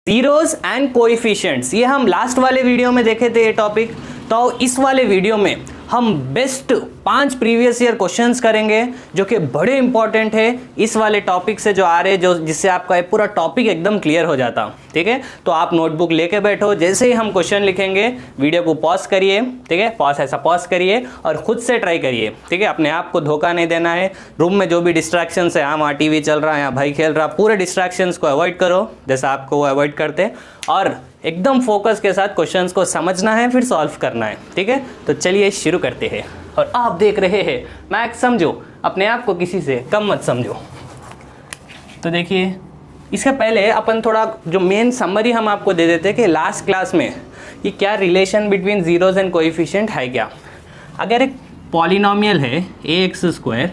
Zeros and coefficients, ये हम last वाले वीडियो में देखे थे ये टॉपिक। तो इस वाले वीडियो में हम बेस्ट 5 प्रीवियस ईयर क्वेश्चंस करेंगे जो कि बड़े इंपॉर्टेंट है इस वाले टॉपिक से जो आ रहे, जो जिससे आपका पूरा टॉपिक एकदम क्लियर हो जाता। ठीक है, तो आप नोटबुक लेके बैठो, जैसे ही हम क्वेश्चन लिखेंगे वीडियो को पॉज करिए। ठीक है, पॉज करिए और खुद से ट्राई करिए। ठीक है, अपने आप को धोखा नहीं देना है। रूम में जो भी डिस्ट्रैक्शन है, वहाँ टीवी चल रहा है, यहाँ भाई खेल रहा, पूरे डिस्ट्रैक्शंस को अवॉइड करो जैसा आपको वो अवॉइड करते, और एकदम फोकस के साथ क्वेश्चंस को समझना है, फिर सॉल्व करना है। ठीक है, तो चलिए शुरू करते हैं। और आप देख रहे हैं मैथ्स समझो, अपने आप को किसी से कम मत समझो। तो देखिए, इसके पहले अपन थोड़ा जो मेन समरी हम आपको दे देते हैं कि लास्ट क्लास में ये क्या relation between zeros and coefficient है क्या। अगर एक पॉलिनोमियल है ax²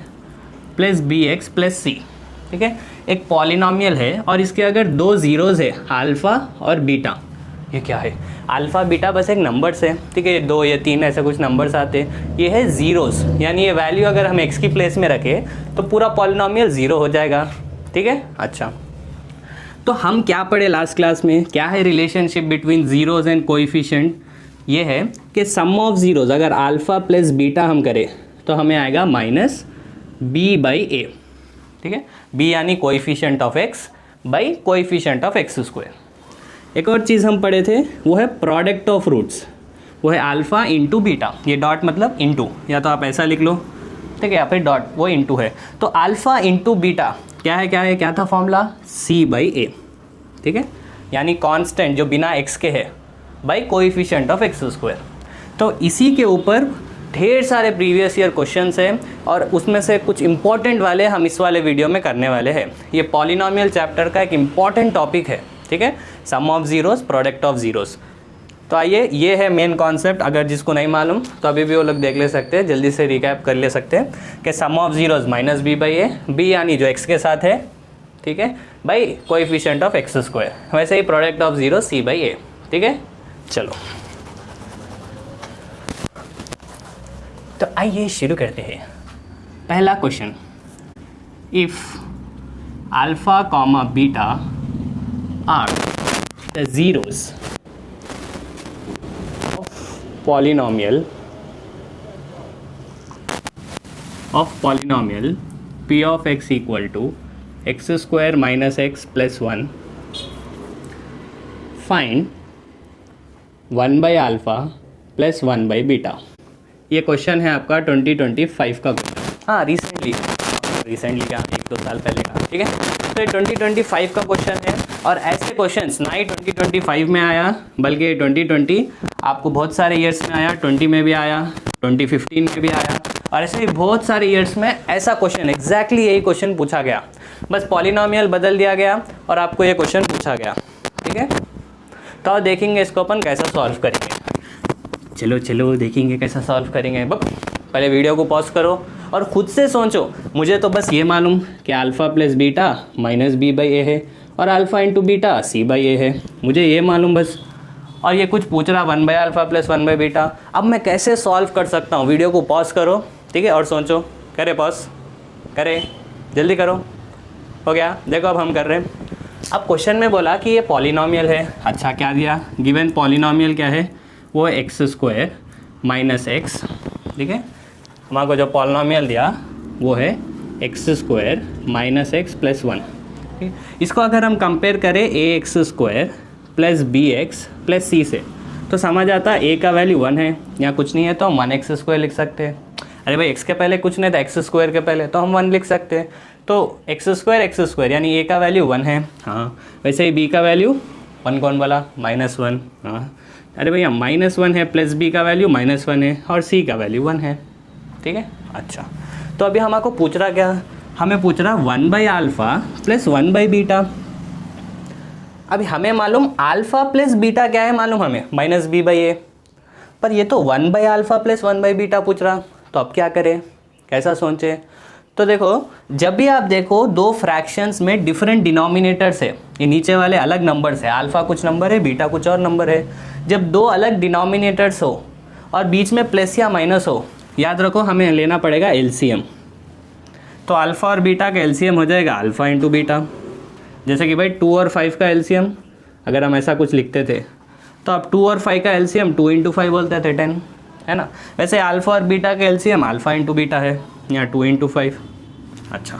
plus bx plus c, ठीक है, एक पॉलिनोमियल है और इसके अगर दो जीरोज है अल्फ़ा और बीटा, ये क्या है, अल्फ़ा बीटा बस एक नंबर्स है। ठीक है, 2 या 3 ऐसे कुछ नंबर्स आते हैं, ये है ज़ीरोस, यानी ये वैल्यू अगर हम x की प्लेस में रखें तो पूरा पॉलिनोमियल ज़ीरो हो जाएगा। ठीक है, अच्छा, तो हम क्या पढ़े लास्ट क्लास में, क्या है relationship between zeros and coefficient. ये है कि सम ऑफ जीरोज अगर अल्फ़ा प्लस बीटा हम करें तो हमें आएगा माइनस b/a। ठीक है, b यानी coefficient of x by coefficient of x²। एक और चीज़ हम पढ़े थे वो है प्रोडक्ट ऑफ रूट्स, वो है अल्फ़ा इंटू बीटा। ये डॉट मतलब इंटू, या तो आप ऐसा लिख लो, ठीक है, या फिर डॉट, वो इंटू है। तो अल्फ़ा इंटू बीटा क्या था फॉर्मूला, c/a। ठीक है, यानी कांस्टेंट जो बिना x के है बाई कोएफिशिएंट ऑफ x²। तो इसी के ऊपर ढेर सारे प्रीवियस ईयर क्वेश्चंस हैं और उसमें से कुछ इंपॉर्टेंट वाले हम इस वाले वीडियो में करने वाले हैं। ये पॉलिनोमियल चैप्टर का एक इम्पॉर्टेंट टॉपिक है। ठीक है, sum of zeros, product of zeros. तो आइए, ये है मेन कॉन्सेप्ट। अगर जिसको नहीं मालूम तो अभी भी वो लोग देख ले सकते हैं, जल्दी से रिकैप कर ले सकते हैं कि sum of zeros minus b/a, b यानी जो x के साथ है, ठीक है, बाई कोएफिशिएंट ऑफ x²। वैसे ही प्रोडक्ट ऑफ जीरो c/a। ठीक है, चलो तो आइए शुरू करते हैं। पहला question, if alpha comma beta are the zeros of polynomial p of x equal to x² minus x plus 1, find 1/अल्फ़ा प्लस 1/बीटा। ये क्वेश्चन है आपका 2025 का क्वेश्चन। हाँ, रिसेंटली क्या 1-2 साल पहले का। ठीक है, तो ये 2025 का क्वेश्चन है और ऐसे क्वेश्चंस ना ही 2025 में आया, बल्कि 2020 आपको बहुत सारे ईयर्स में आया, 20 में भी आया, 2015 में भी आया, और ऐसे ही बहुत सारे ईयर्स में ऐसा क्वेश्चन, एग्जैक्टली यही क्वेश्चन पूछा गया, बस पॉलिनोमियल बदल दिया गया और आपको ये क्वेश्चन पूछा गया। ठीक है, तो देखेंगे इसको अपन कैसा सॉल्व करेंगे। चलो देखेंगे कैसा सॉल्व करेंगे। पहले वीडियो को पॉज करो और खुद से सोचो। मुझे तो बस ये मालूम कि alpha plus beta minus b/a है और अल्फ़ा इंटू बीटा c/a है, मुझे ये मालूम बस। और ये कुछ पूछ रहा 1/अल्फ़ा प्लस 1/बीटा। अब मैं कैसे सॉल्व कर सकता हूँ, वीडियो को पॉज करो, ठीक है, और सोचो। करे पॉज, करे, जल्दी करो। हो गया, देखो अब हम कर रहे हैं। अब क्वेश्चन में बोला कि ये पॉलिनोमियल है। अच्छा, क्या दिया, गिवन पॉलिनोमियल क्या है, वो है x² माइनस x। ठीक है, हमारे जो पॉलिनोमियल दिया वो है x² माइनस x प्लस 1। ठीक, इसको अगर हम कंपेयर करें ax² plus bx plus c से तो समझ आता है a का वैल्यू 1 है, यहाँ कुछ नहीं है तो हम 1x² लिख सकते हैं। अरे भाई, x के पहले कुछ नहीं था, x² के पहले, तो हम 1 लिख सकते हैं। तो x² यानी a का वैल्यू 1 है। हाँ, वैसे ही b का वैल्यू 1 कौन बोला, -1। हाँ, अरे भैया -1 है, प्लस b का वैल्यू -1 है और c का वैल्यू 1 है। ठीक है, अच्छा, तो अभी हमको पूछ रहा क्या, हमें पूछ रहा 1/अल्फ़ा प्लस 1/बीटा। अभी हमें मालूम अल्फ़ा प्लस बीटा क्या है, मालूम हमें माइनस b/a, पर ये तो 1/अल्फ़ा प्लस 1/बीटा पूछ रहा। तो अब क्या करें, कैसा सोचे। तो देखो, जब भी आप देखो दो फ्रैक्शंस में डिफरेंट डिनोमिनेटर्स है, ये नीचे वाले अलग नंबर्स है, अल्फ़ा कुछ नंबर है, बीटा कुछ और नंबर है, जब दो अलग डिनोमिनेटर्स हो और बीच में प्लस या माइनस हो, याद रखो हमें लेना पड़ेगा एलसीएम। तो अल्फ़ा और बीटा का एलसीएम हो जाएगा अल्फ़ा इंटू बीटा। जैसे कि भाई 2 और 5 का एलसीएम अगर हम ऐसा कुछ लिखते थे तो आप 2 और 5 का एलसीएम 2 इंटू 5 बोलते थे 10, है ना। वैसे अल्फ़ा और बीटा का एलसीएम अल्फ़ा इंटू बीटा है, यहाँ 2 इंटू 5। अच्छा,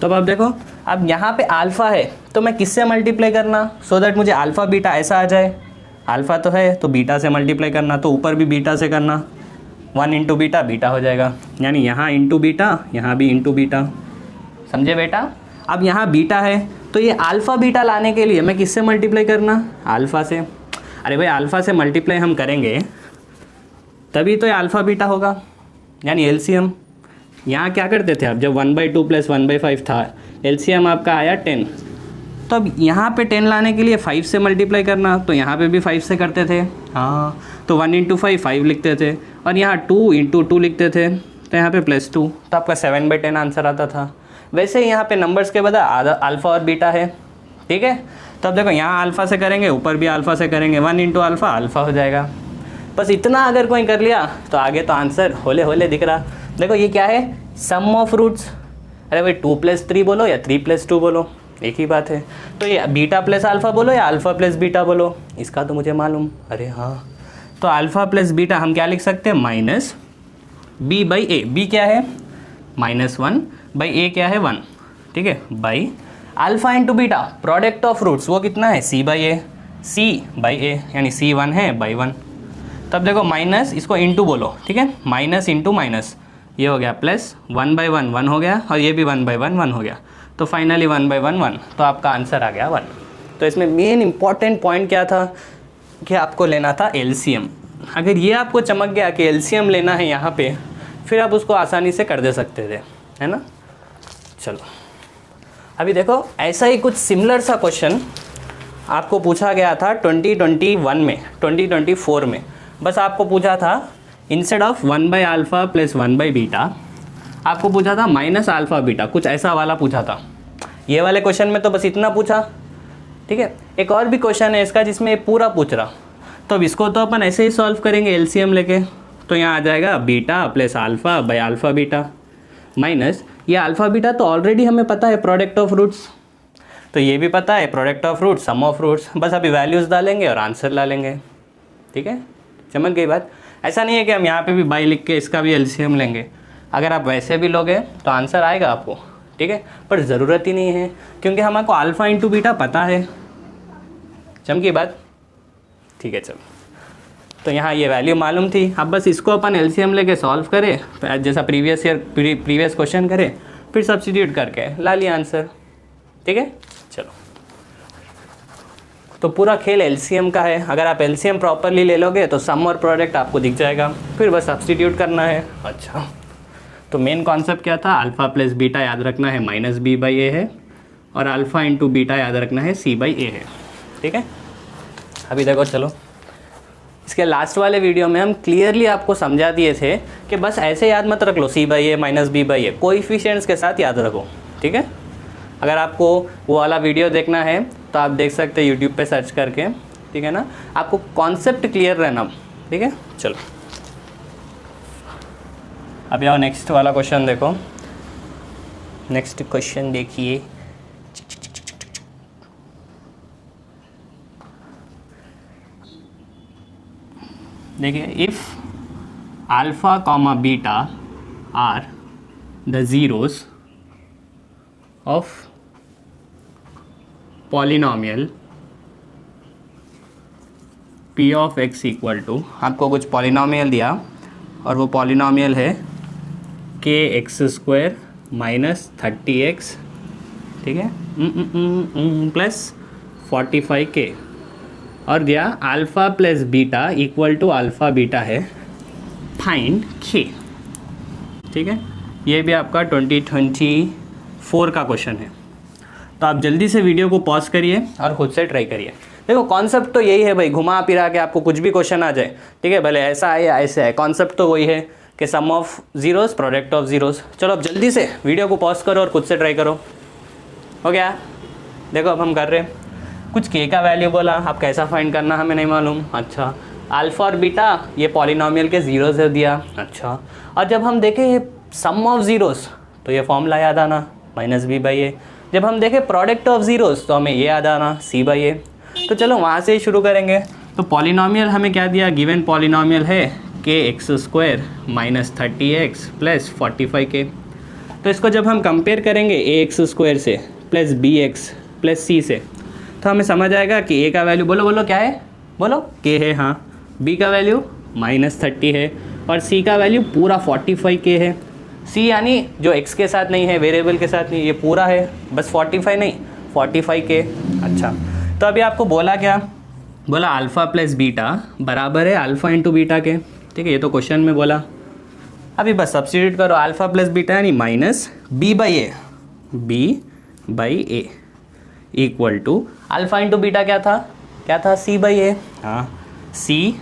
तो अब देखो, अब यहाँ पे अल्फ़ा है तो मैं किससे मल्टीप्लाई करना, सो दैट मुझे अल्फ़ा बीटा ऐसा आ जाए। अल्फ़ा तो है तो बीटा से मल्टीप्लाई करना, तो ऊपर भी बीटा से करना, 1 इंटू बीटा बीटा हो जाएगा, यानी यहाँ इंटू बीटा, यहाँ भी इंटू बीटा। समझे बेटा। अब यहाँ बीटा है तो ये अल्फ़ा बीटा लाने के लिए मैं किससे मल्टीप्लाई करना, अल्फ़ा से। अरे भाई अल्फ़ा से मल्टीप्लाई हम करेंगे तभी तो ये अल्फ़ा बीटा होगा, यानी एलसीएम। यहाँ क्या करते थे आप, जब 1/2 + 1/5 था, एलसीएम आपका आया 10, तो अब यहाँ पे 10 लाने के लिए 5 से मल्टीप्लाई करना, तो यहाँ पे भी 5 से करते थे। हाँ, तो 1 इंटू 5 5 लिखते थे, और यहाँ 2 इंटू 2 लिखते थे, तो यहाँ पे +2, तो आपका 7/10 आंसर आता था। वैसे यहाँ पे नंबर्स के बदले अल्फ़ा और बीटा है, ठीक है। तो अब देखो, यहाँ अल्फ़ा से करेंगे, ऊपर भी अल्फ़ा से करेंगे, 1 इंटू अल्फ़ा अल्फ़ा हो जाएगा। बस इतना अगर कोई कर लिया तो आगे तो आंसर होले होले दिख रहा। देखो ये क्या है, सम ऑफ रूट्स। अरे भाई 2 + 3 बोलो या 3 + 2 बोलो, एक ही बात है। तो ये बीटा प्लस अल्फ़ा बोलो या अल्फ़ा प्लस बीटा बोलो, इसका तो मुझे मालूम। अरे हाँ, तो अल्फ़ा प्लस बीटा हम क्या लिख सकते हैं, -b/a। b क्या है, -1 बाई a क्या है 1, ठीक है, by alpha into beta product of roots, वो कितना है c/a, c/a यानी c1 है बाई 1। तब देखो माइनस, इसको इंटू बोलो, ठीक है, माइनस इंटू माइनस, ये हो गया प्लस, 1/1 1 हो गया, और ये भी 1/1 1 हो गया, तो फाइनली 1/1 1, तो आपका आंसर आ गया 1। तो इसमें मेन इंपॉर्टेंट पॉइंट क्या था कि आपको लेना था एलसीएम। अगर ये आपको चमक गया कि एलसीएम लेना है यहाँ पे, फिर आप उसको आसानी से कर दे सकते थे, है ना। चलो अभी देखो, ऐसा ही कुछ सिमिलर सा क्वेश्चन आपको पूछा गया था 2021 में, 2024 में। बस आपको पूछा था इंस्टेड ऑफ 1/α + 1/β, आपको पूछा था -α बीटा, कुछ ऐसा वाला पूछा था। ये वाले क्वेश्चन में तो बस इतना पूछा, ठीक है। एक और भी क्वेश्चन है इसका जिसमें ये पूरा पूछ रहा, तो अब इसको तो अपन ऐसे ही सॉल्व करेंगे एलसीएम लेके। तो यहाँ आ जाएगा बीटा + α/α बीटा माइनस, ये अल्फ़ा बीटा तो ऑलरेडी हमें पता है प्रोडक्ट ऑफ रूट्स, तो ये भी पता है product of roots, sum of roots. बस अभी वैल्यूज़ डालेंगे और आंसर ला लेंगे, ठीक है। चमक गई बात। ऐसा नहीं है कि हम यहाँ पे भी बाई लिख के इसका भी एलसीएम लेंगे, अगर आप वैसे भी लोगे तो आंसर आएगा आपको, ठीक है, पर ज़रूरत ही नहीं है क्योंकि हमको अल्फ़ा इंटू बीटा पता है। चमकी बात, ठीक है। चलो, तो यहाँ ये वैल्यू मालूम थी, अब बस इसको अपन एलसीएम लेके सॉल्व करें, जैसा प्रीवियस क्वेश्चन करें, फिर सब्स्टिट्यूट करके ला लिया आंसर, ठीक है। चलो, तो पूरा खेल एलसीएम का है। अगर आप एलसीएम प्रॉपरली ले लोगे तो सम और प्रोडक्ट आपको दिख जाएगा, फिर बस सब्स्टिट्यूट करना है। अच्छा, तो मेन कॉन्सेप्ट क्या था, अल्फ़ा प्लस बीटा याद रखना है -b/a है, और अल्फ़ा इंटू बीटा याद रखना है c/a है, ठीक है। अभी देखो, चलो इसके लास्ट वाले वीडियो में हम क्लियरली आपको समझा दिए थे कि बस ऐसे याद मत रख लो, c/a -b/a, कोएफिशिएंट्स के साथ याद रखो, ठीक है। अगर आपको वो वाला वीडियो देखना है तो आप देख सकते हैं यूट्यूब पे सर्च करके, ठीक है ना। आपको कॉन्सेप्ट क्लियर रहना, ठीक है। चलो अब आओ नेक्स्ट वाला क्वेश्चन देखो। नेक्स्ट क्वेश्चन देखिए, देखिए, if alpha comma beta are the zeros of polynomial p of x equal to, आपको कुछ पॉलिनॉमियल दिया और वो पॉलिनॉमियल है kx² - 30x, ठीक है, प्लस 45k, और दिया alpha plus beta equal to alpha beta है, फाइंड k, ठीक है। ये भी आपका 2024 का क्वेश्चन है। तो आप जल्दी से वीडियो को पॉज करिए और खुद से ट्राई करिए। देखो कॉन्सेप्ट तो यही है भाई, घुमा फिरा के आपको कुछ भी क्वेश्चन आ जाए, ठीक है, भले ऐसा है या ऐसा है, कॉन्सेप्ट तो वही है कि sum of zeros product of zeros. चलो अब जल्दी से वीडियो को पॉज करो और खुद से ट्राई करो। हो गया, देखो अब हम कर रहे हैं, कुछ के का वैल्यू बोला, आप कैसा फाइंड करना हमें नहीं मालूम। अच्छा, अल्फ़ा और बीटा ये पॉलिनॉमियल के ज़ीरो से दिया। अच्छा, और जब हम देखें सम ऑफ ज़ीरोस तो ये फॉर्मूला याद आना -b/a। जब हम देखें प्रोडक्ट ऑफ ज़ीरोस तो हमें ये याद आना c/a। तो चलो वहाँ से ही शुरू करेंगे। तो पॉलिनॉमियल हमें क्या दिया, गिवन पॉलिनॉमियल है kx² minus 30x plus 45k। तो इसको जब हम कंपेयर करेंगे ax² से प्लस bx प्लस c से, तो हमें समझ आएगा कि a का वैल्यू बोलो क्या है, बोलो k है, हाँ, b का वैल्यू माइनस 30 है और c का वैल्यू पूरा 45k है। c यानी जो x के साथ नहीं है, वेरिएबल के साथ नहीं, ये पूरा है, बस 45 नहीं 45k। अच्छा, तो अभी आपको बोला क्या, बोला अल्फ़ा प्लस बीटा बराबर है अल्फ़ा इंटू बीटा के, ठीक है, ये तो क्वेश्चन में बोला। अभी बस सब्स्टिट्यूट करो, अल्फ़ा प्लस बीटा यानी minus b by A equal to alpha into beta क्या था c बाई ए, हाँ, c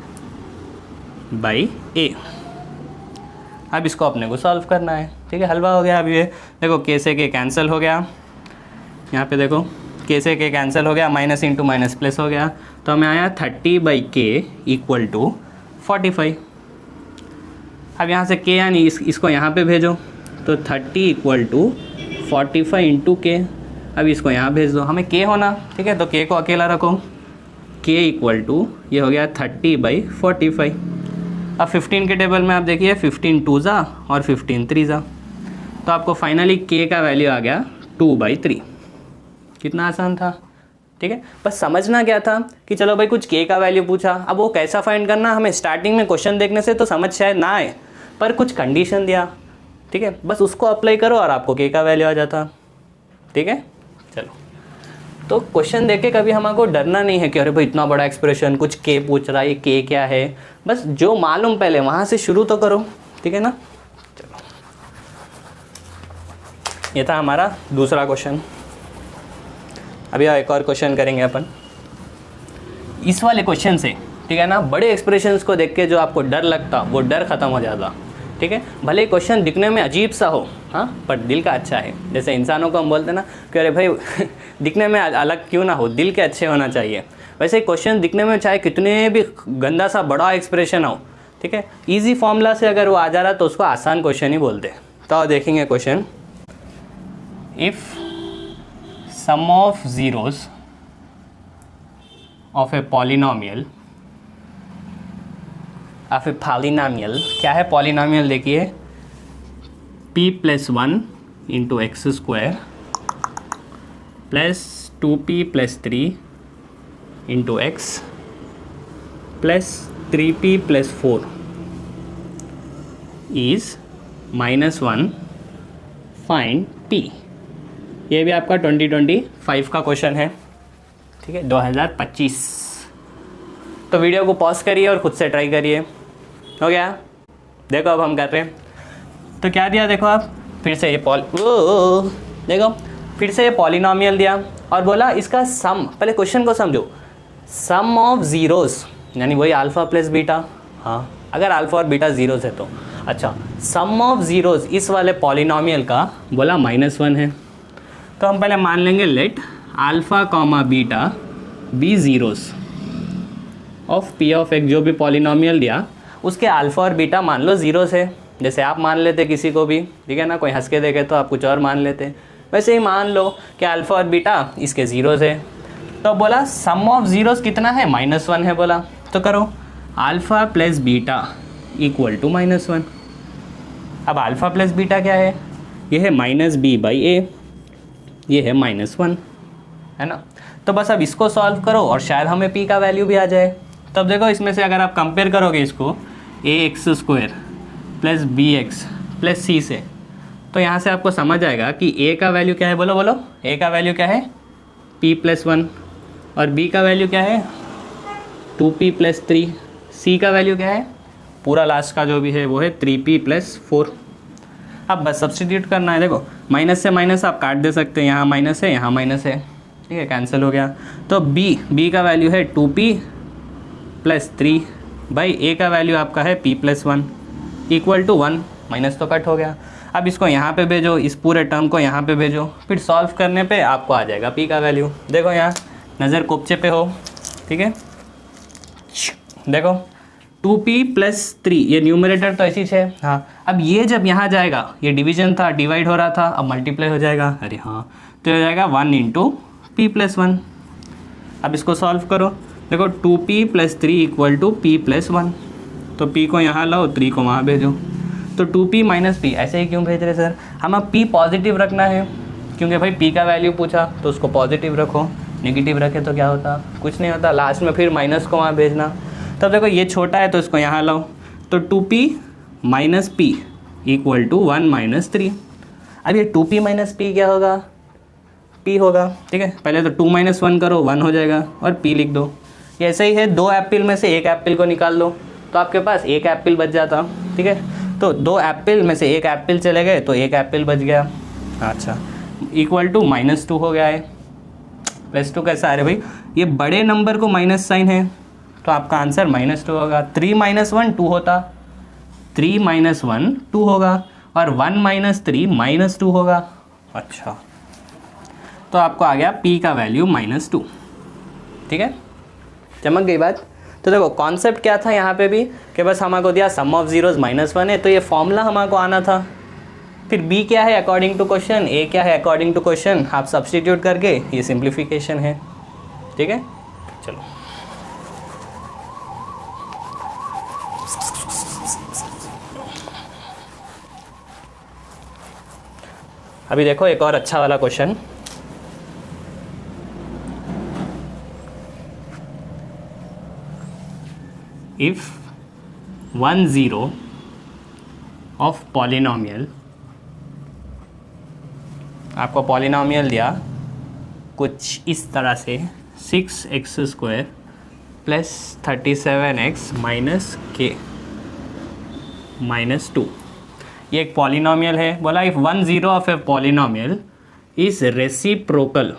बाई ए। अब इसको अपने को सॉल्व करना है, ठीक है, हलवा हो गया। अभी ये देखो k से k कैंसिल हो गया, यहाँ पे देखो k से k कैंसिल हो गया, माइनस इंटू माइनस प्लस हो गया, तो हमें आया 30/k इक्वल टू 45। अब यहाँ से k यानी इसको यहाँ पे भेजो, तो 30 इक्वल टू 45 इंटू के। अब इसको यहाँ भेज दो, हमें k होना, ठीक है, तो k को अकेला रखो, k इक्वल टू ये हो गया 30/45। अब 15 के टेबल में आप देखिए 15 2 जा और 15 3 जा, तो आपको फाइनली k का वैल्यू आ गया 2/3। कितना आसान था, ठीक है। बस समझना क्या था कि चलो भाई कुछ k का वैल्यू पूछा, अब वो कैसा फाइंड करना, हमें स्टार्टिंग में क्वेश्चन देखने से तो समझ शायद ना आए, पर कुछ कंडीशन दिया, ठीक है, बस उसको अप्लाई करो और आपको k का वैल्यू आ जाता, ठीक है। चलो, तो क्वेश्चन देख के कभी हमको डरना नहीं है कि अरे भाई इतना बड़ा एक्सप्रेशन, कुछ k पूछ रहा है, ये k क्या है, बस जो मालूम पहले वहाँ से शुरू तो करो, ठीक है ना। चलो, ये था हमारा दूसरा क्वेश्चन। अभी एक और क्वेश्चन करेंगे अपन इस वाले क्वेश्चन से, ठीक है ना। बड़े एक्सप्रेशंस को देख के जो आपको डर लगता वो डर ख़त्म हो जाता, ठीक है। भले ही क्वेश्चन दिखने में अजीब सा हो, हाँ, पर दिल का अच्छा है। जैसे इंसानों को हम बोलते हैं ना कि अरे भाई दिखने में अलग क्यों ना हो, दिल के अच्छे होना चाहिए, वैसे क्वेश्चन दिखने में चाहे कितने भी गंदा सा बड़ा एक्सप्रेशन हो, ठीक है, ईजी फॉर्मूला से अगर वो आ जा रहा तो उसको आसान क्वेश्चन ही बोलते। तो देखेंगे question, if sum of zeros of a polynomial क्या है पॉलिनॉमियल, देखिए p+1 into x² plus 2p+3 into x plus 3p+4 is -1, find p। ये भी आपका 2025 का क्वेश्चन है, ठीक है, 2025। तो वीडियो को पॉज करिए और खुद से ट्राई करिए। हो गया, देखो अब हम कर रहे हैं। तो क्या दिया, देखो आप फिर से ये देखो फिर से ये पॉलिनॉमियल दिया और बोला इसका सम, पहले क्वेश्चन को समझो, सम ऑफ ज़ीरोस यानी वही अल्फ़ा प्लस बीटा, हाँ, अगर अल्फ़ा और बीटा ज़ीरोस है तो। अच्छा, सम ऑफ ज़ीरोस इस वाले पॉलिनॉमियल का बोला -1 है, तो हम पहले मान लेंगे let alpha comma beta be zeros of P of X. जो भी पॉलिनॉमियल दिया उसके अल्फ़ा और बीटा मान लो ज़ीरोस है, जैसे आप मान लेते किसी को भी, ठीक है ना, कोई हंस के देखे तो आप कुछ और मान लेते, वैसे ही मान लो कि अल्फ़ा और बीटा इसके ज़ीरोस है। तो बोला सम ऑफ ज़ीरोस कितना है, -1 है बोला, तो करो alpha plus beta equal to -1। अब अल्फ़ा प्लस बीटा क्या है, ये है -b/a, ये है -1, है ना। तो बस अब इसको सॉल्व करो और शायद हमें p का वैल्यू भी आ जाए। तब देखो इसमें से अगर आप कंपेयर करोगे इसको ax² plus bx plus c से, तो यहाँ से आपको समझ आएगा कि a का वैल्यू क्या है, बोलो a का वैल्यू क्या है p+1 और b का वैल्यू क्या है 2p+3, c का वैल्यू क्या है, पूरा लास्ट का जो भी है वो है 3p+4। अब बस सब्स्टिट्यूट करना है, देखो माइनस से माइनस आप काट दे सकते हैं, यहाँ माइनस है यहाँ माइनस है, ठीक है, कैंसिल हो गया। तो b का वैल्यू है 2p+3 बाई a का वैल्यू आपका है p+1 इक्वल टू 1, माइनस तो कट हो गया। अब इसको यहाँ पे भेजो, इस पूरे टर्म को यहाँ पे भेजो, फिर सॉल्व करने पे आपको आ जाएगा p का वैल्यू। देखो यहाँ नज़र कोपचे पे हो, ठीक है, देखो 2p+3, ये न्यूमरेटर तो ऐसी है, हाँ। अब ये जब यहाँ जाएगा, ये डिवीजन था, डिवाइड हो रहा था, अब मल्टीप्लाई हो जाएगा, अरे हाँ, तो हो जाएगा 1 इंटू p+1। अब इसको सॉल्व करो, देखो 2p + 3 = p + 1, तो p को यहाँ लाओ, 3 को वहाँ भेजो, तो 2p - p। ऐसे ही क्यों भेज रहे सर? हम अब p पॉजिटिव रखना है, क्योंकि भाई p का वैल्यू पूछा तो उसको पॉजिटिव रखो, नेगेटिव रखे तो क्या होता? कुछ नहीं होता, लास्ट में फिर माइनस को वहाँ भेजना। तब देखो ये छोटा है तो इसको यहाँ लाओ, तो 2p - p = 1 - 3। अब ये 2p - p क्या होगा? p होगा, ठीक है। पहले तो 2 - 1 करो, 1 हो जाएगा और p लिख दो। ये ऐसे ही है, 2 एप्पल में से 1 एप्पल को निकाल दो तो आपके पास 1 एप्पल बच जाता, ठीक है। तो 2 एप्पल में से 1 एप्पल चले गए तो 1 एप्पल बच गया। अच्छा, = -2 हो गया है। +2 कैसा आ रहा है भाई? ये बड़े नंबर को माइनस साइन है तो आपका आंसर -2 होगा। 3 - 1 2 होता, 3 - 1 2 होगा, और 1 - 3 -2 होगा। अच्छा, तो आपको आ गया p का वैल्यू -2, ठीक है। चमक गई बात। तो देखो कॉन्सेप्ट क्या था यहाँ पे भी, कि बस हमको दिया सम ऑफ जीरोज़ -1 है, तो ये फॉर्मूला हमको आना था। फिर b क्या है अकॉर्डिंग टू क्वेश्चन, a क्या है अकॉर्डिंग टू क्वेश्चन, आप सब्सटीट्यूट करके ये सिंप्लीफिकेशन है, ठीक है। चलो अभी देखो एक और अच्छा वाला क्वेश्चन। If 1 0 of polynomial, आपको पॉलिनॉमियल दिया कुछ इस तरह से 6x² + 37x - k - 2, ये एक पॉलिनॉमियल है। बोला if 1 0 of a polynomial is reciprocal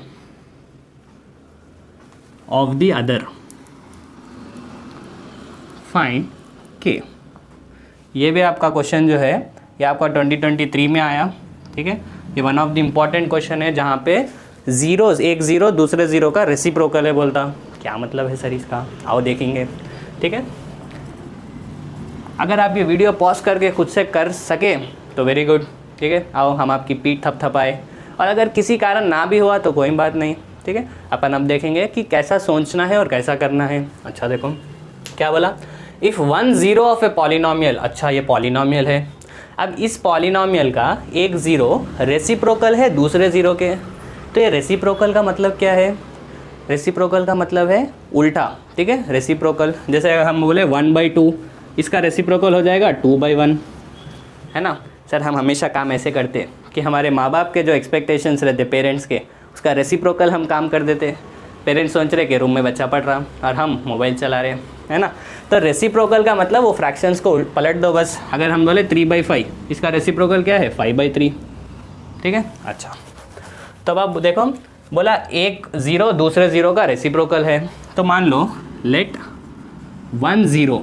of the other, find के। ये भी आपका क्वेश्चन जो है ये आपका 2023 में आया, ठीक है। ये one of the important question है जहाँ पे जीरोज़, एक ज़ीरो दूसरे ज़ीरो का रेसिप्रोकल है। बोलता क्या मतलब है सर इसका, आओ देखेंगे, ठीक है। अगर आप ये वीडियो पॉज करके खुद से कर सके तो वेरी गुड, ठीक है। आओ हम आपकी पीठ थपथपाए, और अगर किसी कारण ना भी हुआ तो कोई बात नहीं, ठीक है। अपन अब देखेंगे कि कैसा सोचना है और कैसा करना है। अच्छा देखो क्या बोला, इफ़ 1 0 ऑफ ए पॉलिनॉमियल, अच्छा ये पॉलिनॉमियल है। अब इस पॉलिनॉमियल का एक ज़ीरो रेसिप्रोकल है दूसरे ज़ीरो के, तो ये रेसिप्रोकल का मतलब क्या है? रेसिप्रोकल का मतलब है उल्टा, ठीक है। रेसिप्रोकल जैसे हम बोले 1/2, इसका रेसिप्रोकल हो जाएगा 2/1, है ना। सर हम हमेशा काम ऐसे करते कि हमारे माँ बाप के जो एक्सपेक्टेशंस रहते पेरेंट्स के, उसका रेसिप्रोकल हम काम कर देते। पेरेंट्स सोच रहे कि रूम में बच्चा पढ़ रहा और हम मोबाइल चला रहे, है ना। तो रेसिप्रोकल का मतलब वो फ्रैक्शंस को पलट दो बस। अगर हम बोले 3/5, इसका रेसिप्रोकल क्या है? 5/3, ठीक है। अच्छा, तब अब देखो बोला एक ज़ीरो दूसरे ज़ीरो का रेसिप्रोकल है, तो मान लो let 1 0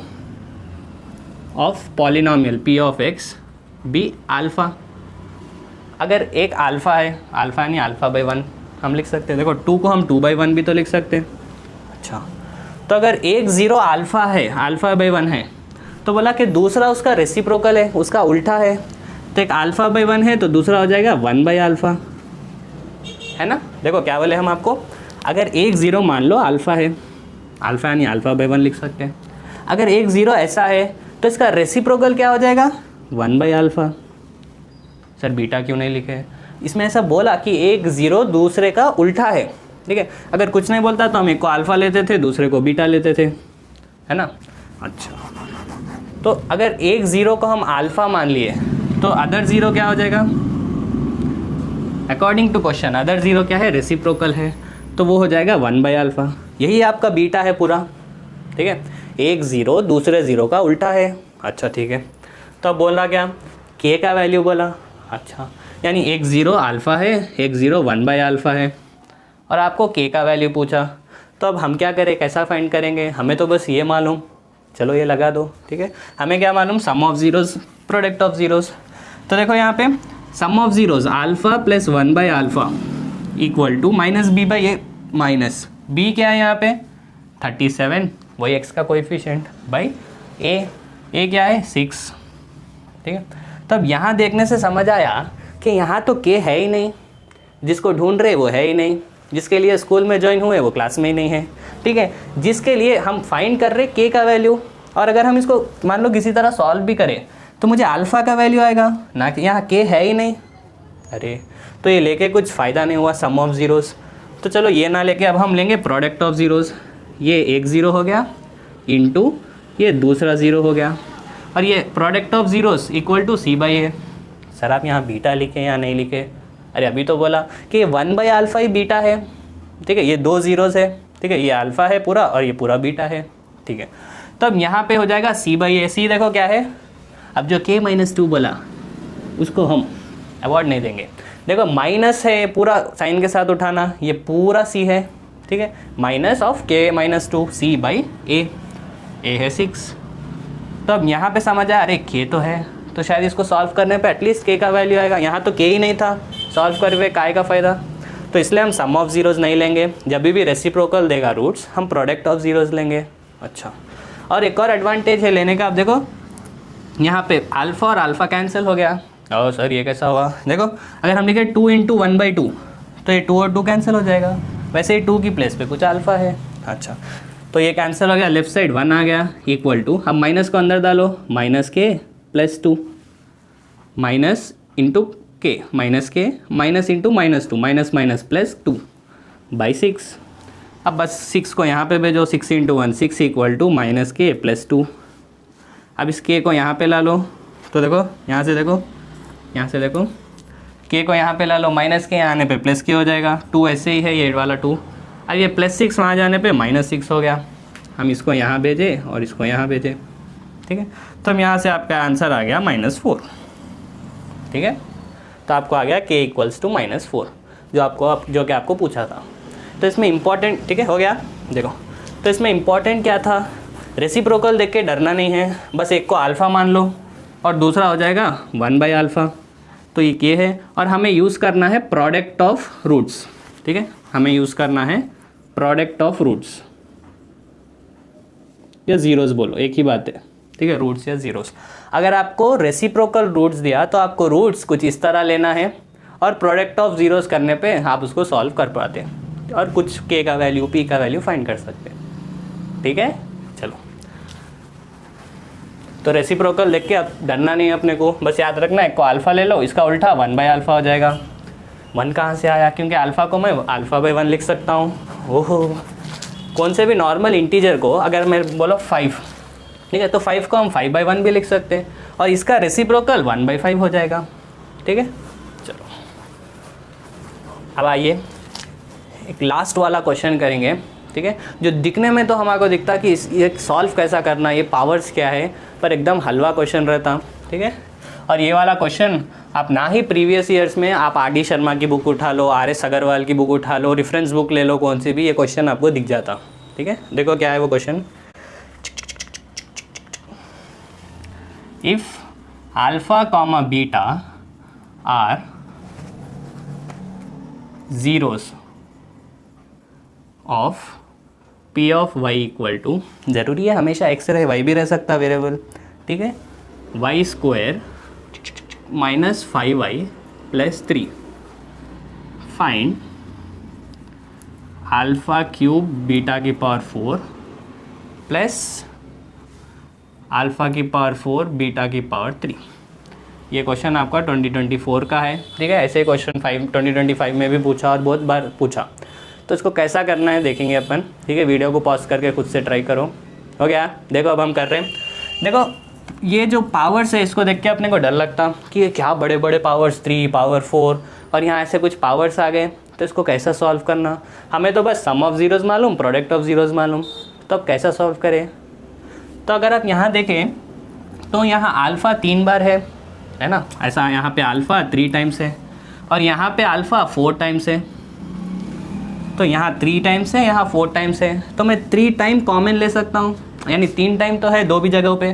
of polynomial p of x be alpha. अगर एक अल्फ़ा है, अल्फ़ा यानी α/1 हम लिख सकते हैं। देखो 2 को हम 2/1 भी तो लिख सकते हैं। अच्छा, तो अगर एक ज़ीरो अल्फ़ा है, α/1 है, तो बोला कि दूसरा उसका रेसिप्रोकल है, उसका उल्टा है। तो एक α/1 है तो दूसरा हो जाएगा 1/α, है ना। देखो क्या बोले हम आपको, अगर एक ज़ीरो मान लो अल्फ़ा है, अल्फ़ा यानी α/1 लिख सकते हैं। अगर एक ज़ीरो ऐसा है तो इसका रेसिप्रोकल क्या हो जाएगा? 1/α। सर बीटा क्यों नहीं लिखे? इसमें ऐसा बोला कि एक ज़ीरो दूसरे का उल्टा है, ठीक है। अगर कुछ नहीं बोलता तो हम एक को अल्फ़ा लेते थे, दूसरे को बीटा लेते थे, है ना। अच्छा, तो अगर एक ज़ीरो को हम अल्फ़ा मान लिए तो अदर ज़ीरो क्या हो जाएगा? According to question other zero क्या है? रेसिप्रोकल है, तो वो हो जाएगा 1/α। यही आपका बीटा है पूरा, ठीक है। एक ज़ीरो दूसरे ज़ीरो का उल्टा है। अच्छा ठीक है, तो अब बोला क्या? के का वैल्यू बोला। अच्छा, यानी एक ज़ीरो अल्फ़ा है, एक ज़ीरो 1/α है, और आपको के का वैल्यू पूछा। तो अब हम क्या करें, कैसा फाइंड करेंगे? हमें तो बस ये मालूम, चलो ये लगा दो, ठीक है। हमें क्या मालूम? Sum of zeros, product of zeros. तो देखो यहाँ पे sum of zeros alpha plus 1/α equal to -b/a, b क्या है यहाँ पे? 37, वही x का कोएफिशिएंट बाई a क्या है? 6, ठीक है। तब यहाँ देखने से समझ आया कि यहाँ तो k है ही नहीं, जिसको ढूंढ रहे वो है ही नहीं, जिसके लिए स्कूल में ज्वाइन हुए वो क्लास में ही नहीं है, ठीक है। जिसके लिए हम फाइंड कर रहे के का वैल्यू, और अगर हम इसको मान लो किसी तरह सॉल्व भी करें तो मुझे अल्फ़ा का वैल्यू आएगा ना, कि यहाँ के है ही नहीं। अरे तो ये लेके कुछ फ़ायदा नहीं हुआ सम ऑफ ज़ीरोज़। तो चलो ये ना लेके अब हम लेंगे प्रोडक्ट ऑफ ज़ीरोज़। ये एक ज़ीरो हो गया इंटू ये दूसरा ज़ीरो हो गया, और ये product of zeros equal to C by A. Sir आप यहाँ बीटा लिखे या नहीं लिखे? अरे अभी तो बोला कि ये 1/α ही बीटा है, ठीक है। ये दो ज़ीरोज़ है, ठीक है, ये अल्फ़ा है पूरा और ये पूरा बीटा है, ठीक है। तो अब यहाँ पे हो जाएगा सी बाई ए। सी देखो क्या है, अब जो k-2 बोला उसको हम अवॉइड नहीं देंगे। देखो माइनस है, पूरा साइन के साथ उठाना, ये पूरा सी है, ठीक है। Minus of k-2 C by A, A है 6। तो अब यहाँ पे समझ आया, अरे k तो है, तो शायद इसको सॉल्व करने पे एटलीस्ट k का वैल्यू आएगा। यहाँ तो k ही नहीं था, सॉल्व कर हुए काय का फ़ायदा। तो इसलिए हम सम ऑफ ज़ीरोज़ नहीं लेंगे। जब भी रेसिप्रोकल देगा रूट्स हम प्रोडक्ट ऑफ ज़ीरोज़ लेंगे। अच्छा, और एक और एडवांटेज है लेने का, आप देखो यहाँ पे अल्फ़ा और अल्फ़ा कैंसिल हो गया। और सर ये कैसा हुआ? देखो अगर हम लिखे 2 × 1/2 तो ये 2 और 2 कैंसिल हो जाएगा। वैसे ही 2 की प्लेस पे कुछ अल्फ़ा है। अच्छा, तो ये कैंसिल हो गया, लेफ्ट साइड 1 आ गया इक्वल टू, अब माइनस को अंदर डालो, माइनस के प्लस 2 माइनस इंटू के, माइनस के minus into -2 minus minus plus 2 by 6। अब बस 6 को यहाँ पे भेजो, 6 × 1 6 इक्वल टू माइनस के प्लस 2। अब इस के को यहाँ पे ला लो, तो देखो यहाँ से देखो, यहाँ से देखो के को यहाँ पे ला लो, माइनस के यहाँ आने पे प्लस के हो जाएगा, 2 ऐसे ही है ये वाला 2। अब ये +6 वहाँ जाने पे -6 हो गया। हम इसको यहाँ भेजे और इसको यहाँ भेजे, ठीक है। तो हम यहाँ से आपका आंसर आ गया -4, ठीक है। तो आपको आ गया k = -4, जो कि आपको पूछा था। तो इसमें इम्पॉर्टेंट, ठीक है, हो गया। देखो तो इसमें इम्पॉर्टेंट क्या था, रेसिप्रोकल देख के डरना नहीं है, बस एक को अल्फ़ा मान लो और दूसरा हो जाएगा 1/α। तो ये k है, और हमें यूज़ करना है प्रोडक्ट ऑफ रूट्स, ठीक है। हमें यूज़ करना है प्रोडक्ट ऑफ रूट्स या ज़ीरोज़, बोलो एक ही बात है, ठीक है, रूट्स या ज़ीरोज़। अगर आपको रेसिप्रोकल रूट्स दिया तो आपको रूट्स कुछ इस तरह लेना है, और प्रोडक्ट ऑफ ज़ीरोज़ करने पे आप उसको सॉल्व कर पाते हैं और कुछ k का वैल्यू p का वैल्यू फाइंड कर सकते हैं, ठीक है। चलो, तो रेसिप्रोकल देख के अब डरना नहीं है अपने को, बस याद रखना एक को अल्फ़ा ले लो, इसका उल्टा 1/α हो जाएगा। 1 कहाँ से आया? क्योंकि अल्फ़ा को मैं α/1 लिख सकता हूँ। ओहो, कौन से भी नॉर्मल इंटीजर को अगर मैं बोलो 5, ठीक है, तो 5 को हम 5/1 भी लिख सकते हैं, और इसका रेसिप्रोकल 1/5 हो जाएगा, ठीक है। चलो अब आइए एक लास्ट वाला क्वेश्चन करेंगे, ठीक है, जो दिखने में तो हमारे को दिखता कि ये सॉल्व कैसा करना, ये पावर्स क्या है, पर एकदम हलवा क्वेश्चन रहता, ठीक है। और ये वाला क्वेश्चन आप ना ही प्रीवियस ईयर्स में, आप आर डी शर्मा की बुक उठा लो, RS अग्रवाल की बुक उठा लो, रेफरेंस बुक ले लो, कौन सी भी, ये क्वेश्चन आपको दिख जाता, ठीक है। देखो क्या है वो question, if α, β are zeros of P of y equal to, ज़रूरी है हमेशा x रहे, y भी रह सकता वेरिएबल, ठीक है, y² -5y + 3, फाइंड α³ β⁴ प्लस α⁴ β⁴। ये क्वेश्चन आपका 2024 का है, ठीक है। ऐसे क्वेश्चन 2025 में भी पूछा और बहुत बार पूछा। तो इसको कैसा करना है देखेंगे अपन, ठीक है। वीडियो को पॉज करके खुद से ट्राई करो। हो गया? देखो अब हम कर रहे हैं। देखो ये जो पावर्स है इसको देख के अपने को डर लगता कि ये क्या बड़े बड़े पावर्स, 3 पावर 4, और यहाँ ऐसे कुछ पावर्स आ गए, तो इसको कैसा सॉल्व करना। हमें तो बस सम ऑफ ज़ीरोज़ मालूम, प्रोडक्ट ऑफ ज़ीरोज़ मालूम, तो अब कैसा सॉल्व करें। तो अगर आप यहाँ देखें तो यहाँ अल्फ़ा 3 बार है ना, ऐसा यहाँ पे अल्फ़ा 3 टाइम्स है, और यहाँ पे अल्फ़ा 4 टाइम्स है। तो यहाँ 3 टाइम्स है, यहाँ 4 टाइम्स है, तो मैं 3 टाइम कॉमन ले सकता हूँ, यानी 3 टाइम तो है 2 भी जगहों पे,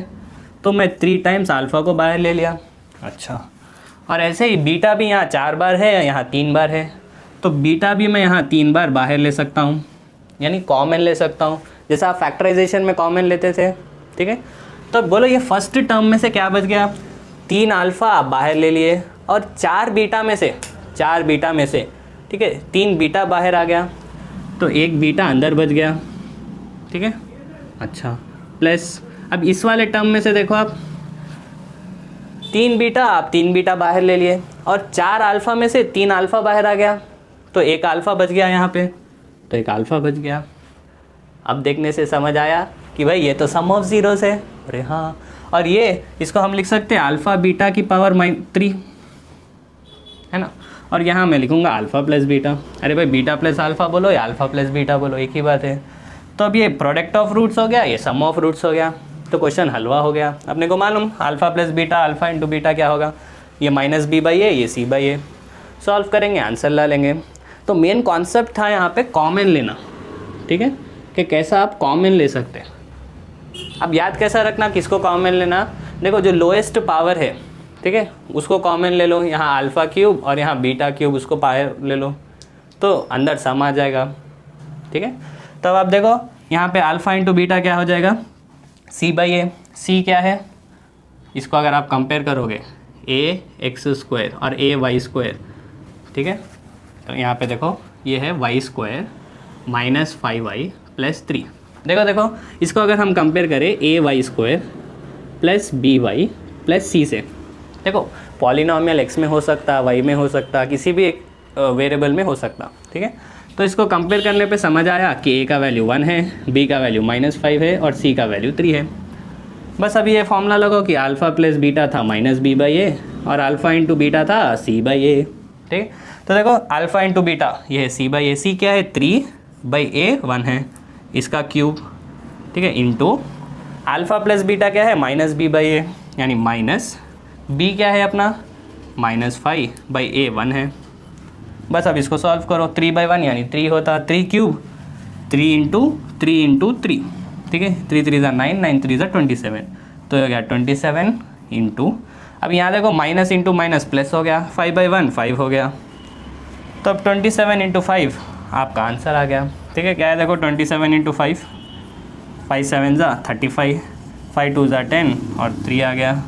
तो मैं 3 टाइम्स अल्फ़ा को बाहर ले लिया। अच्छा, और ऐसे ही बीटा भी यहाँ 4 बार है, यहाँ 3 बार है, तो बीटा भी मैं यहाँ 3 बार बाहर ले सकता हूँ, यानी कॉमन ले सकता हूँ, जैसा आप फैक्टराइजेशन में कॉमन लेते थे, ठीक है। तो बोलो ये फर्स्ट टर्म में से क्या बच गया, 3 अल्फ़ा आप बाहर ले लिए, और 4 बीटा में से ठीक है, 3 बीटा बाहर आ गया तो 1 बीटा अंदर बच गया, ठीक है। अच्छा, प्लस अब इस वाले टर्म में से देखो आप 3 बीटा, आप 3 बीटा बाहर ले लिए और 4 अल्फ़ा में से 3 अल्फ़ा बाहर आ गया तो 1 अल्फ़ा बच गया यहाँ पे, तो 1 अल्फ़ा बच गया। अब देखने से समझ आया कि भाई ये तो सम ऑफ ज़ीरोज़ है। अरे हाँ, और ये इसको हम लिख सकते हैं अल्फ़ा बीटा की पावर -3, है ना। और यहाँ मैं लिखूँगा अल्फ़ा प्लस बीटा। अरे भाई बीटा प्लस अल्फ़ा बोलो या अल्फ़ा प्लस बीटा बोलो, एक ही बात है। तो अब ये प्रोडक्ट ऑफ रूट्स हो गया, ये सम ऑफ रूट्स हो गया, तो क्वेश्चन हलवा हो गया। अपने को मालूम alpha plus beta, alpha into beta क्या होगा, ये -b/a, ये c/a। सॉल्व करेंगे, आंसर ला लेंगे। तो मेन कॉन्सेप्ट था यहाँ पे कॉमन लेना, ठीक है, कि कैसा आप कॉमन ले सकते हैं। अब याद कैसा रखना किसको कॉमन लेना, देखो जो लोएस्ट पावर है, ठीक है, उसको कॉमन ले लो। यहाँ अल्फ़ा क्यूब और यहाँ बीटा क्यूब, उसको बाहर ले लो तो अंदर सम आ जाएगा, ठीक है। तब आप देखो यहाँ पे अल्फ़ा इंटू बीटा क्या हो जाएगा, c/a। c क्या है, इसको अगर आप कंपेयर करोगे ax² और ay², ठीक है, तो यहाँ पे देखो ये है y² -5y + 3। देखो इसको अगर हम कंपेयर करें ay² + by + c से, देखो पॉलिनोमियल x में हो सकता, y में हो सकता, किसी भी एक वेरिएबल में हो सकता, ठीक है। तो इसको कंपेयर करने पे समझ आया कि a का वैल्यू 1 है, b का वैल्यू -5 है और c का वैल्यू 3 है। बस अभी ये फॉर्मूला लगाओ कि अल्फ़ा प्लस बीटा था -b/a और अल्फ़ा इंटू बीटा था c/a, ठीक। तो देखो अल्फ़ा इंटू बीटा ये है c/a, c क्या है 3/a 1 है, इसका क्यूब, ठीक है, इंटू अल्फ़ा प्लस बीटा क्या है -b/a यानी माइनस b क्या है अपना -5/a 1 है। बस अब इसको सॉल्व करो, 3/1 यानी 3 होता, 3 क्यूब 3 इंटू 3, ठीक है, 3 3 = 9, 9 3 = 27, तो हो गया 27 इंटू, अब यहाँ देखो माइनस इंटू माइनस प्लस हो गया, 5/1 5 हो गया, तो अब 27 इंटू 5 आपका आंसर आ गया, ठीक है। क्या है देखो 27 इंटू 5, 5 7 = 35, 5 2 = 10 और 3 आ गया,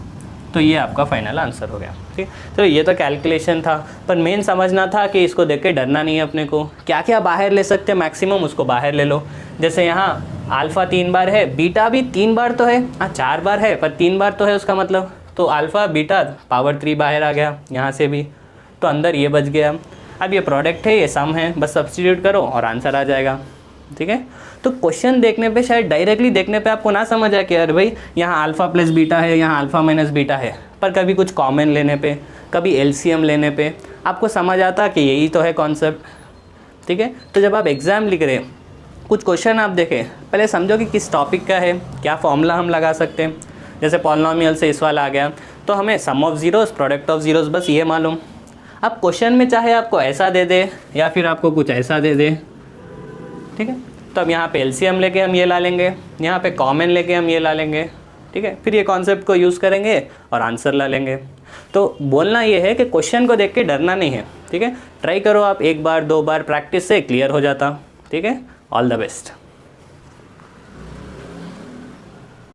तो ये आपका फाइनल आंसर हो गया, ठीक। तो ये तो कैलकुलेशन था, पर मेन समझना था कि इसको देख के डरना नहीं है अपने को। क्या क्या बाहर ले सकते हैं मैक्सिमम, उसको बाहर ले लो। जैसे यहाँ अल्फ़ा 3 बार है, बीटा भी 3 बार तो है, हाँ 4 बार है पर 3 बार तो है उसका मतलब, तो अल्फ़ा बीटा पावर 3 बाहर आ गया यहाँ से भी, तो अंदर ये बच गया। अब ये प्रोडक्ट है, ये सम है, बस सब्स्टिट्यूट करो और आंसर आ जाएगा, ठीक है। तो क्वेश्चन देखने पे, शायद डायरेक्टली देखने पे आपको ना समझ आए कि अरे भाई यहाँ अल्फ़ा प्लस बीटा है, यहाँ अल्फ़ा माइनस बीटा है, पर कभी कुछ कॉमन लेने पे, कभी एलसीएम लेने पे आपको समझ आता कि यही तो है कॉन्सेप्ट, ठीक है। तो जब आप एग्ज़ाम लिख रहे कुछ क्वेश्चन आप देखें, पहले समझो कि किस टॉपिक का है, क्या फॉर्मूला हम लगा सकते हैं। जैसे पॉलिनोमियल से इस वाला आ गया तो हमें sum of zeros, product of zeros, बस ये मालूम। अब क्वेश्चन में चाहे आपको ऐसा दे दे या फिर आपको कुछ ऐसा दे दे, ठीक है, तो अब यहाँ पे एलसीएम लेके हम ये ला लेंगे, यहाँ पे कॉमन लेके हम ये ला लेंगे, ठीक है, फिर ये कॉन्सेप्ट को यूज़ करेंगे और आंसर ला लेंगे। तो बोलना ये है कि क्वेश्चन को देख के डरना नहीं है, ठीक है। ट्राई करो आप, 1 बार 2 बार प्रैक्टिस से क्लियर हो जाता, ठीक है। All the best.